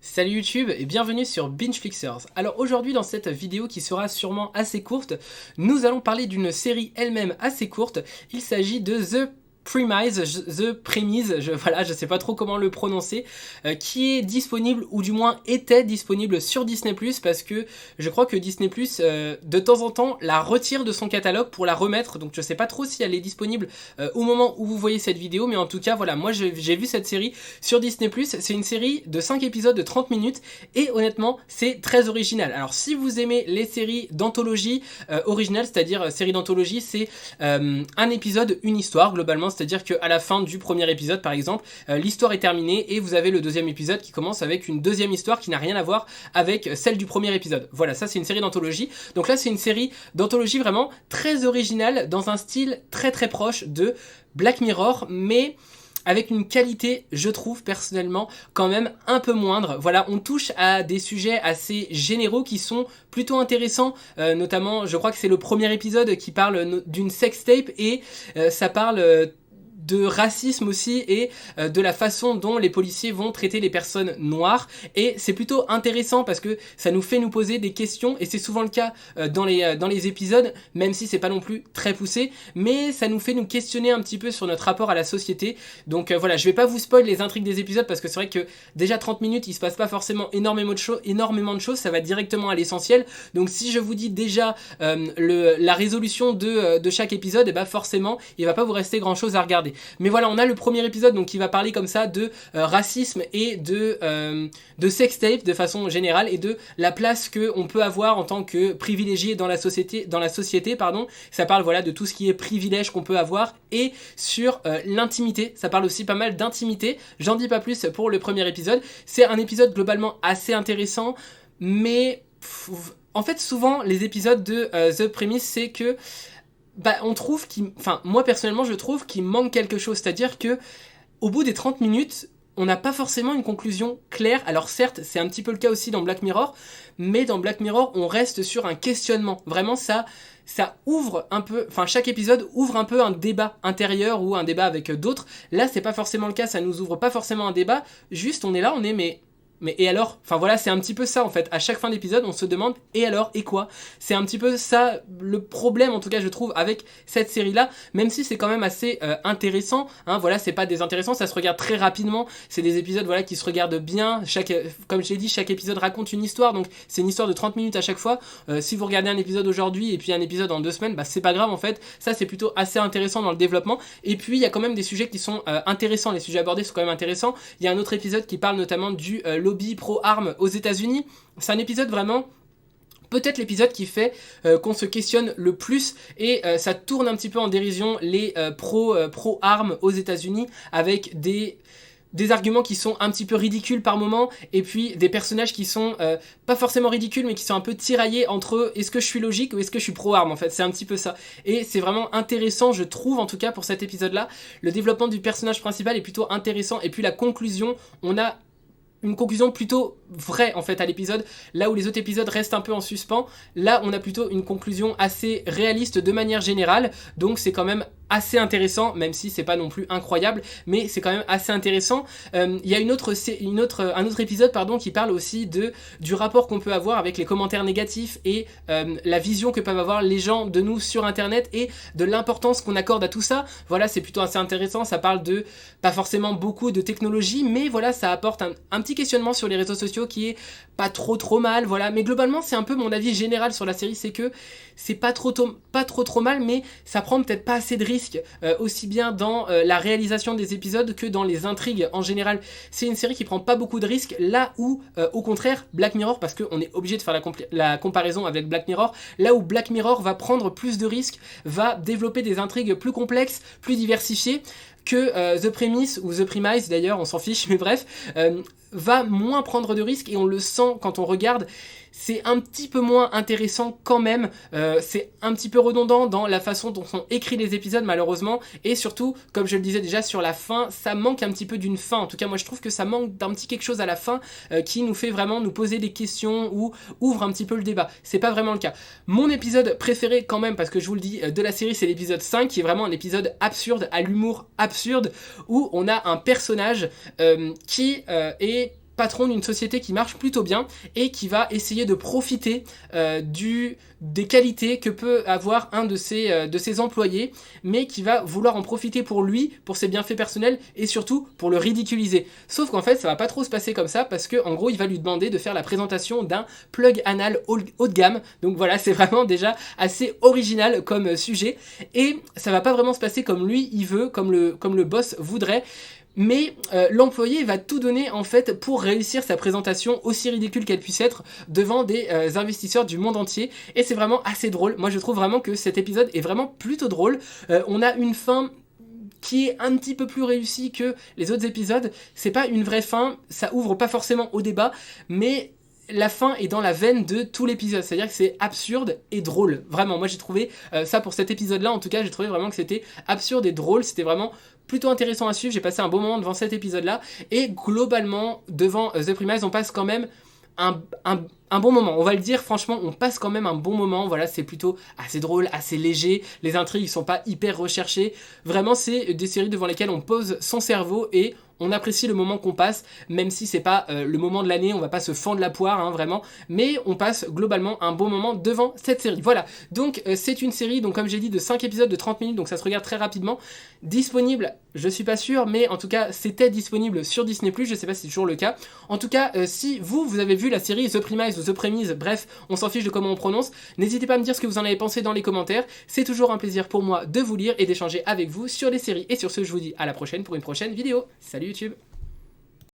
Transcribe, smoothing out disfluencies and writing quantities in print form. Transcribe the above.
Salut YouTube et bienvenue sur Bingeflixers. Alors aujourd'hui dans cette vidéo qui sera sûrement assez courte, nous allons parler d'une série elle-même assez courte. Il s'agit de The Premise, je sais pas trop comment le prononcer, qui est disponible ou du moins était disponible sur Disney+, parce que je crois que Disney+, de temps en temps la retire de son catalogue pour la remettre, donc je sais pas trop si elle est disponible au moment où vous voyez cette vidéo, mais en tout cas voilà, moi j'ai vu cette série sur Disney+, c'est une série de 5 épisodes de 30 minutes, et honnêtement c'est très original. Alors si vous aimez les séries d'anthologie originales, c'est-à-dire séries d'anthologie, c'est un épisode, une histoire globalement, c'est-à-dire qu'à la fin du premier épisode par exemple, l'histoire est terminée et vous avez le deuxième épisode qui commence avec une deuxième histoire qui n'a rien à voir avec celle du premier épisode. Voilà, ça c'est une série d'anthologie. Donc là c'est une série d'anthologie vraiment très originale dans un style très très proche de Black Mirror, mais avec une qualité, je trouve personnellement, quand même un peu moindre. Voilà, on touche à des sujets assez généraux qui sont plutôt intéressants, notamment, je crois que c'est le premier épisode qui parle d'une sextape et ça parle de racisme aussi et de la façon dont les policiers vont traiter les personnes noires, et c'est plutôt intéressant parce que ça nous fait nous poser des questions, et c'est souvent le cas dans les épisodes, même si c'est pas non plus très poussé, mais ça nous fait nous questionner un petit peu sur notre rapport à la société. Donc voilà, je vais pas vous spoil les intrigues des épisodes parce que c'est vrai que déjà 30 minutes il se passe pas forcément énormément de choses, ça va directement à l'essentiel. Donc si je vous dis déjà la résolution de chaque épisode, et bah forcément il va pas vous rester grand chose à regarder. Mais voilà, on a le premier épisode donc qui va parler comme ça de racisme et de sextape de façon générale, et de la place que on peut avoir en tant que privilégié dans la société, pardon. Ça parle voilà de tout ce qui est privilège qu'on peut avoir, et sur l'intimité. Ça parle aussi pas mal d'intimité. J'en dis pas plus pour le premier épisode. C'est un épisode globalement assez intéressant, mais en fait souvent les épisodes de The Premise, c'est que on trouve moi personnellement je trouve qu'il manque quelque chose, c'est-à-dire que au bout des 30 minutes, on n'a pas forcément une conclusion claire. Alors certes, c'est un petit peu le cas aussi dans Black Mirror, mais dans Black Mirror, on reste sur un questionnement. Vraiment, ça ouvre un peu, chaque épisode ouvre un peu un débat intérieur ou un débat avec d'autres. Là, c'est pas forcément le cas, ça nous ouvre pas forcément un débat, juste on est là, on est mais et alors? Enfin voilà, c'est un petit peu ça en fait. À chaque fin d'épisode, on se demande et alors et quoi? C'est un petit peu ça le problème, en tout cas je trouve, avec cette série-là, même si c'est quand même assez intéressant. Hein, voilà, c'est pas désintéressant, ça se regarde très rapidement. C'est des épisodes voilà qui se regardent bien. Comme je l'ai dit, chaque épisode raconte une histoire, donc c'est une histoire de 30 minutes à chaque fois. Si vous regardez un épisode aujourd'hui et puis un épisode en 2 semaines, bah c'est pas grave en fait. Ça c'est plutôt assez intéressant dans le développement. Et puis il y a quand même des sujets qui sont intéressants. Les sujets abordés sont quand même intéressants. Il y a un autre épisode qui parle notamment du lobby pro-armes aux États-Unis. C'est un épisode vraiment, peut-être l'épisode qui fait qu'on se questionne le plus, et ça tourne un petit peu en dérision les pro-armes aux États-Unis, avec des arguments qui sont un petit peu ridicules par moment, et puis des personnages qui sont pas forcément ridicules, mais qui sont un peu tiraillés entre est-ce que je suis logique ou est-ce que je suis pro-arme, en fait. C'est un petit peu ça. Et c'est vraiment intéressant, je trouve, en tout cas pour cet épisode-là. Le développement du personnage principal est plutôt intéressant, et puis la conclusion, on a une conclusion plutôt vraie en fait à l'épisode, là où les autres épisodes restent un peu en suspens. Là on a plutôt une conclusion assez réaliste de manière générale, donc c'est quand même assez intéressant, même si c'est pas non plus incroyable, mais c'est quand même assez intéressant. Il y a un autre épisode qui parle aussi du rapport qu'on peut avoir avec les commentaires négatifs, et la vision que peuvent avoir les gens de nous sur internet, et de l'importance qu'on accorde à tout ça. Voilà, c'est plutôt assez intéressant. Ça parle de pas forcément beaucoup de technologie, mais voilà, ça apporte un petit questionnement sur les réseaux sociaux qui est pas trop mal, voilà. Mais globalement c'est un peu mon avis général sur la série, c'est que c'est pas trop mal, mais ça prend peut-être pas assez de risques, aussi bien dans la réalisation des épisodes que dans les intrigues en général. C'est une série qui prend pas beaucoup de risques, là où au contraire Black Mirror, parce qu'on est obligé de faire la comparaison avec Black Mirror, là où Black Mirror va prendre plus de risques, va développer des intrigues plus complexes, plus diversifiées, que The Premise, ou The Premise d'ailleurs, on s'en fiche, mais bref, va moins prendre de risques, et on le sent quand on regarde. C'est un petit peu moins intéressant quand même, c'est un petit peu redondant dans la façon dont sont écrits les épisodes malheureusement, et surtout, comme je le disais déjà sur la fin, ça manque un petit peu d'une fin. En tout cas moi je trouve que ça manque d'un petit quelque chose à la fin qui nous fait vraiment nous poser des questions ou ouvre un petit peu le débat. C'est pas vraiment le cas. Mon épisode préféré quand même, parce que je vous le dis, de la série, c'est l'épisode 5, qui est vraiment un épisode absurde, à l'humour absurde, où on a un personnage qui est patron d'une société qui marche plutôt bien et qui va essayer de profiter des qualités que peut avoir un de ses employés, mais qui va vouloir en profiter pour lui, pour ses bienfaits personnels et surtout pour le ridiculiser. Sauf qu'en fait ça va pas trop se passer comme ça parce que en gros il va lui demander de faire la présentation d'un plug anal haut de gamme. Donc voilà, c'est vraiment déjà assez original comme sujet et ça va pas vraiment se passer comme lui il veut, comme le boss voudrait. Mais l'employé va tout donner en fait pour réussir sa présentation, aussi ridicule qu'elle puisse être, devant des investisseurs du monde entier. Et c'est vraiment assez drôle. Moi je trouve vraiment que cet épisode est vraiment plutôt drôle. On a une fin qui est un petit peu plus réussie que les autres épisodes. C'est pas une vraie fin, ça ouvre pas forcément au débat, mais la fin est dans la veine de tout l'épisode, c'est-à-dire que c'est absurde et drôle. Vraiment, moi j'ai trouvé ça pour cet épisode-là, en tout cas, j'ai trouvé vraiment que c'était absurde et drôle, c'était vraiment plutôt intéressant à suivre, j'ai passé un bon moment devant cet épisode-là, et globalement, devant The Premise, on passe quand même un bon moment, on va le dire, franchement, on passe quand même un bon moment, voilà, c'est plutôt assez drôle, assez léger, les intrigues sont pas hyper recherchées, vraiment c'est des séries devant lesquelles on pose son cerveau et on apprécie le moment qu'on passe, même si c'est pas le moment de l'année, on va pas se fendre la poire, hein, vraiment, mais on passe globalement un bon moment devant cette série. Voilà, donc c'est une série, donc comme j'ai dit, de 5 épisodes de 30 minutes, donc ça se regarde très rapidement, disponible, je suis pas sûr, mais en tout cas, c'était disponible sur Disney+, je sais pas si c'est toujours le cas. En tout cas, si vous avez vu la série The Premise ou The Premise, bref, on s'en fiche de comment on prononce, n'hésitez pas à me dire ce que vous en avez pensé dans les commentaires, c'est toujours un plaisir pour moi de vous lire et d'échanger avec vous sur les séries, et sur ce, je vous dis à la prochaine pour une prochaine vidéo. Salut YouTube!